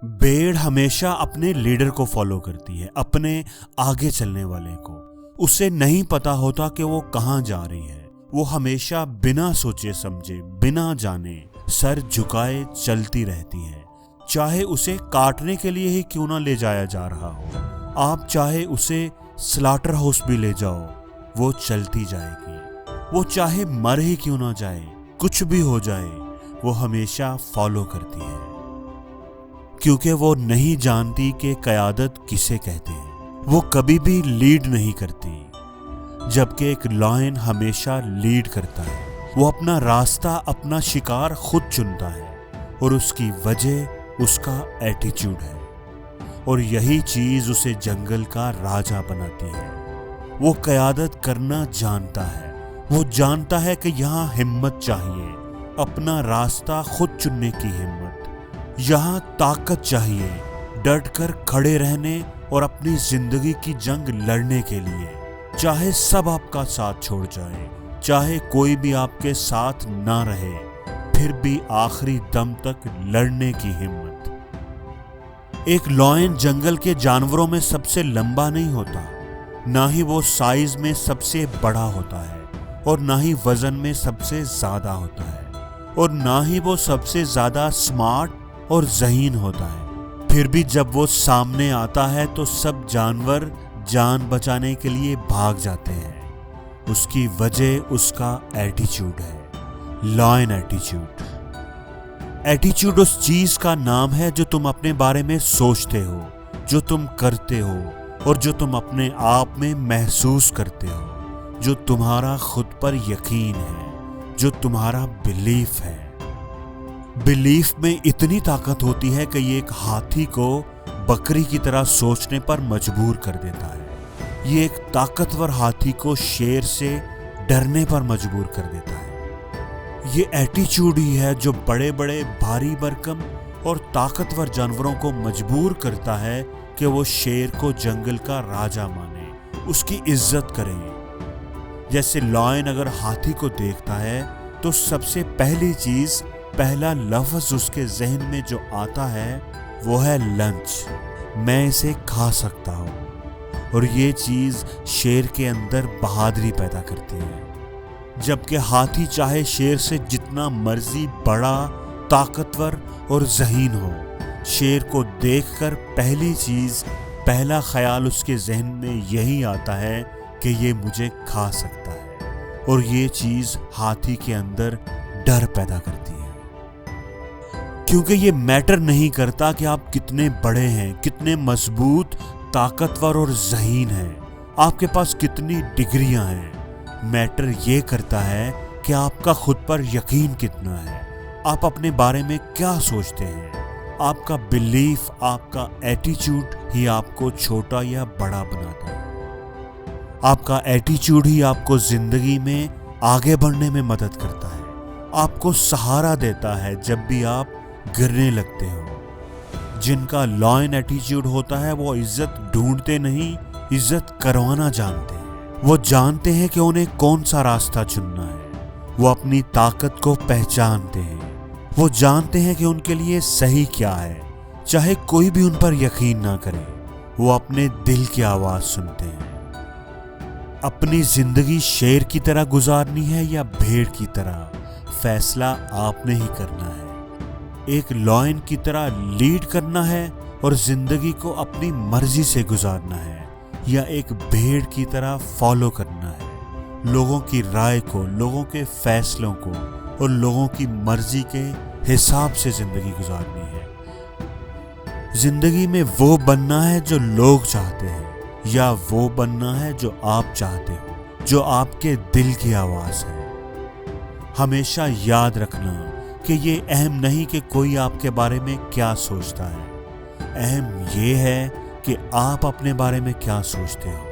भेड़ हमेशा अपने लीडर को फॉलो करती है, अपने आगे चलने वाले को। उसे नहीं पता होता कि वो कहाँ जा रही है। वो हमेशा बिना सोचे समझे, बिना जाने, सर झुकाए चलती रहती है। चाहे उसे काटने के लिए ही क्यों ना ले जाया जा रहा हो, आप चाहे उसे स्लॉटर हाउस भी ले जाओ, वो चलती जाएगी। वो चाहे मर ही क्यों ना जाए, कुछ भी हो जाए, वो हमेशा फॉलो करती है, क्योंकि वो नहीं जानती कि क़यादत किसे कहते हैं। वो कभी भी लीड नहीं करती, जबकि एक लायन हमेशा लीड करता है। वो अपना रास्ता, अपना शिकार खुद चुनता है, और उसकी वजह उसका एटीट्यूड है, और यही चीज उसे जंगल का राजा बनाती है। वो क़यादत करना जानता है। वो जानता है कि यहाँ हिम्मत चाहिए, अपना रास्ता खुद चुनने की हिम्मत। यहाँ ताकत चाहिए, डट कर खड़े रहने और अपनी जिंदगी की जंग लड़ने के लिए। चाहे सब आपका साथ छोड़ जाए, चाहे कोई भी आपके साथ ना रहे, फिर भी आखिरी दम तक लड़ने की हिम्मत। एक लायन जंगल के जानवरों में सबसे लंबा नहीं होता, ना ही वो साइज में सबसे बड़ा होता है, और ना ही वजन में सबसे ज्यादा होता है, और ना ही वो सबसे ज्यादा स्मार्ट और ज़हीन होता है। फिर भी जब वो सामने आता है तो सब जानवर जान बचाने के लिए भाग जाते हैं। उसकी वजह उसका एटीट्यूड है, लायन एटीट्यूड। एटीट्यूड उस चीज का नाम है जो तुम अपने बारे में सोचते हो, जो तुम करते हो, और जो तुम अपने आप में महसूस करते हो, जो तुम्हारा खुद पर यकीन है, जो तुम्हारा बिलीफ है। बिलीफ में इतनी ताकत होती है कि ये एक हाथी को बकरी की तरह सोचने पर मजबूर कर देता है। ये एक ताकतवर हाथी को शेर से डरने पर मजबूर कर देता है। ये एटीट्यूड ही है जो बड़े बड़े भारी भरकम और ताकतवर जानवरों को मजबूर करता है कि वो शेर को जंगल का राजा माने, उसकी इज्जत करें। जैसे लायन अगर हाथी को देखता है तो सबसे पहली चीज, पहला लफ्ज उसके जहन में जो आता है वो है लंच। मैं इसे खा सकता हूँ। और ये चीज शेर के अंदर बहादुरी पैदा करती है। जबकि हाथी चाहे शेर से जितना मर्जी बड़ा, ताकतवर और ज़हीन हो, शेर को देखकर पहली चीज, पहला ख्याल उसके जहन में यही आता है कि ये मुझे खा सकता है। और ये चीज हाथी के अंदर डर पैदा करती है, क्योंकि ये मैटर नहीं करता कि आप कितने बड़े हैं, कितने मजबूत, ताकतवर और ज़हीन हैं, आपके पास कितनी डिग्रियां हैं। मैटर ये करता है कि आपका खुद पर यकीन कितना है, आप अपने बारे में क्या सोचते हैं। आपका बिलीफ, आपका एटीट्यूड ही आपको छोटा या बड़ा बनाता है। आपका एटीट्यूड ही आपको जिंदगी में आगे बढ़ने में मदद करता है, आपको सहारा देता है जब भी आप गिरने लगते हो। जिनका लायन एटीट्यूड होता है वो इज्जत ढूंढते नहीं, इज्जत करवाना जानते हैं। वो जानते हैं कि उन्हें कौन सा रास्ता चुनना है। वो अपनी ताकत को पहचानते हैं। वो जानते हैं कि उनके लिए सही क्या है, चाहे कोई भी उन पर यकीन ना करे। वो अपने दिल की आवाज सुनते हैं। अपनी जिंदगी शेर की तरह गुजारनी है या भेड़ की तरह, फैसला आपने ही करना है। एक लायन की तरह लीड करना है और जिंदगी को अपनी मर्जी से गुजारना है, या एक भेड़ की तरह फॉलो करना है, लोगों की राय को, लोगों के फैसलों को और लोगों की मर्जी के हिसाब से जिंदगी गुजारनी है। जिंदगी में वो बनना है जो लोग चाहते हैं, या वो बनना है जो आप चाहते हो, जो आपके दिल की आवाज है। हमेशा याद रखना कि ये अहम नहीं कि कोई आपके बारे में क्या सोचता है, अहम ये है कि आप अपने बारे में क्या सोचते हो।